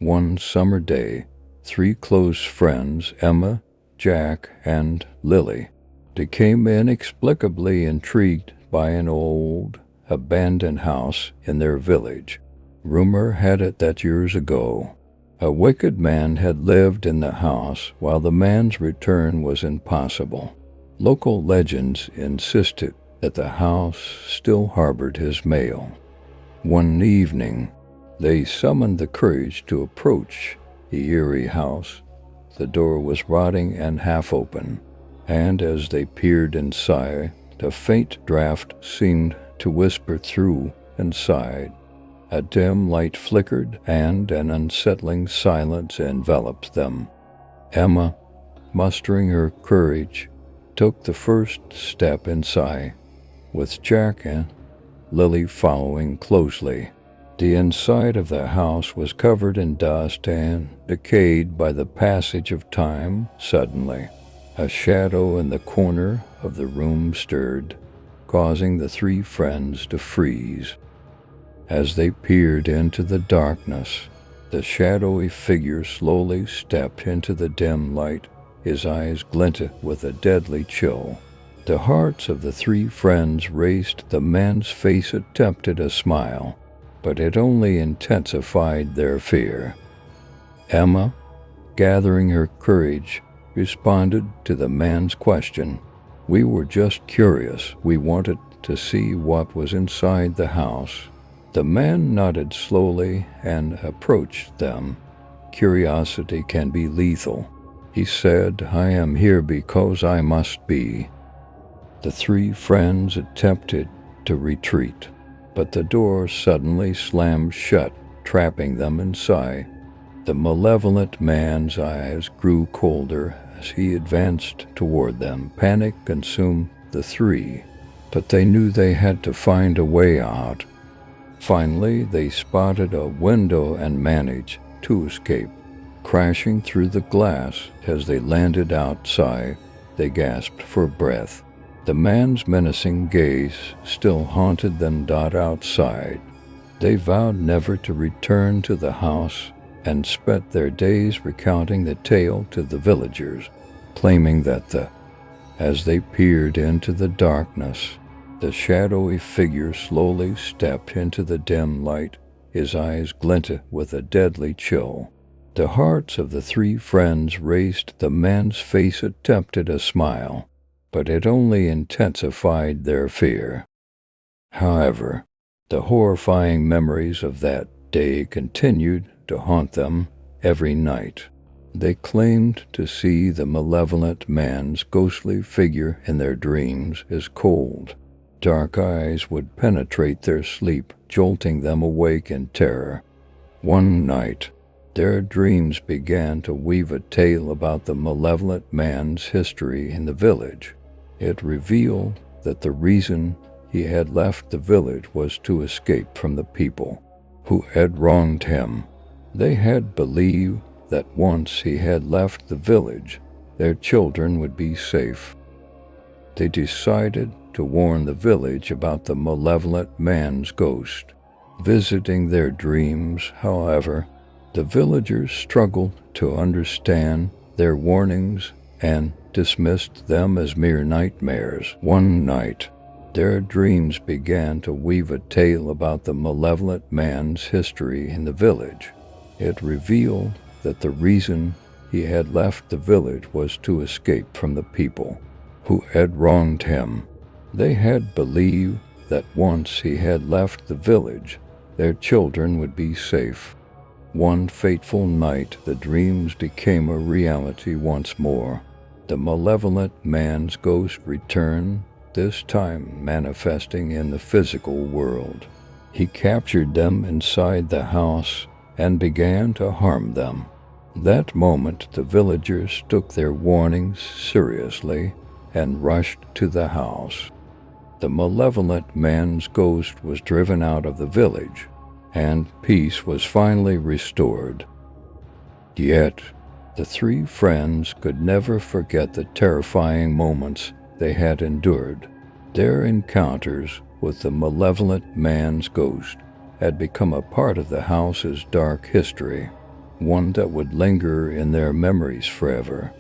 One summer day, three close friends, Emma, Jack, and Lily, became inexplicably intrigued by an old, abandoned house in their village. Rumor had it that years ago, a wicked man had lived in the house while the man's return was impossible. Local legends insisted that the house still harbored his mail. One evening, they summoned the courage to approach the eerie house. The door was rotting and half open, and as they peered inside, a faint draft seemed to whisper through inside. A dim light flickered, and an unsettling silence enveloped them. Emma, mustering her courage, took the first step inside, with Jack and Lily following closely. The inside of the house was covered in dust and decayed by the passage of time. Suddenly, a shadow in the corner of the room stirred, causing the three friends to freeze. As they peered into the darkness, the shadowy figure slowly stepped into the dim light. His eyes glinted with a deadly chill. The hearts of the three friends raced. The man's face attempted a smile, but it only intensified their fear. Emma, gathering her courage, responded to the man's question. "We were just curious. We wanted to see what was inside the house." The man nodded slowly and approached them. "Curiosity can be lethal," he said. "I am here because I must be." The three friends attempted to retreat, but the door suddenly slammed shut, trapping them inside. The malevolent man's eyes grew colder as he advanced toward them. Panic consumed the three, but they knew they had to find a way out. Finally, they spotted a window and managed to escape. Crashing through the glass as they landed outside, they gasped for breath. The man's menacing gaze still haunted them. Outside, they vowed never to return to the house and spent their days recounting the tale to the villagers, claiming that as they peered into the darkness, the shadowy figure slowly stepped into the dim light. His eyes glinted with a deadly chill. The hearts of the three friends raced. The man's face attempted a smile, but it only intensified their fear. However, the horrifying memories of that day continued to haunt them every night. They claimed to see the malevolent man's ghostly figure in their dreams. His cold, dark eyes would penetrate their sleep, jolting them awake in terror. One night, their dreams began to weave a tale about the malevolent man's history in the village. It revealed that the reason he had left the village was to escape from the people who had wronged him. They had believed that once he had left the village, their children would be safe. They decided to warn the village about the malevolent man's ghost visiting their dreams. However, the villagers struggled to understand their warnings and dismissed them as mere nightmares. One night, their dreams began to weave a tale about the malevolent man's history in the village. It revealed that the reason he had left the village was to escape from the people who had wronged him. They had believed that once he had left the village, their children would be safe. One fateful night, the dreams became a reality once more. The malevolent man's ghost returned, this time manifesting in the physical world. He captured them inside the house and began to harm them. That moment, the villagers took their warnings seriously and rushed to the house. The malevolent man's ghost was driven out of the village, and peace was finally restored. Yet, the three friends could never forget the terrifying moments they had endured. Their encounters with the malevolent man's ghost had become a part of the house's dark history. one that would linger in their memories forever.